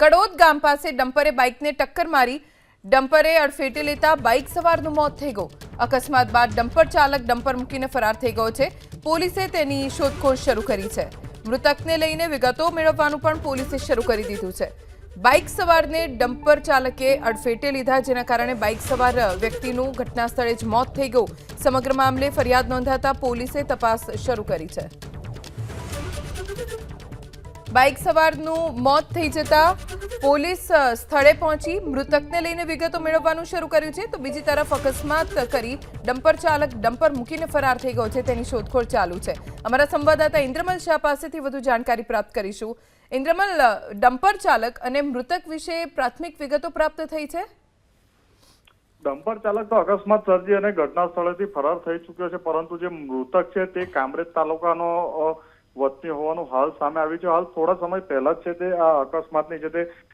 કડોદ ગામ પાસે ડમ્પરે બાઇકને ટક્કર મારી ડમ્પરે અડફેટે લેતા બાઇક સવારનું મોત થઈ ગયું। અકસ્માત બાદ ડમ્પર ચાલક ડમ્પર મૂકીને ફરાર થઈ ગયો છે। પોલીસે તેની શોધખોળ શરૂ કરી છે। મૃતકને લઈને વિગતો મેળવવાનું પણ પોલીસે શરૂ કરી દીધું છે। બાઇક સવારને ડમ્પર ચાલકે અડફેટે લીધા, જેના કારણે બાઇક સવાર વ્યક્તિનું ઘટના સ્થળે જ મોત થઈ ગયું। સમગ્ર મામલે ફરિયાદ નોંધાતા પોલીસે તપાસ શરૂ કરી છે। બાઇક સવારનું મોત થઈ જતા પોલીસ સ્થળે પહોંચી મૃતકને લઈને વિગતો મેળવવાનું શરૂ કર્યું છે। તો બીજી તરફ અકસ્માત કરી ડમ્પર ચાલક ડમ્પર મૂકીને ફરાર થઈ ગયો છે, તેની શોધખોળ ચાલુ છે। અમારા સંવાદદાતા ઇન્દ્રમલ શાહ પાસેથી વધુ જાણકારી પ્રાપ્ત કરીશું। ઇન્દ્રમલ, ડમ્પર ચાલક અને મૃતક વિશે પ્રાથમિક વિગતો પ્રાપ્ત થઈ છે? ડમ્પર ચાલક તો અકસ્માત સર્જી અને ઘટના સ્થળેથી ફરાર થઈ ચૂક્યો છે, પરંતુ જે મૃતક છે તે કામરેજ તાલુકાનો વતની હોવાનું હાલ સામે આવ્યું છે। હાલ થોડા સમય પહેલા જ છે તે આ અકસ્માતની છે તે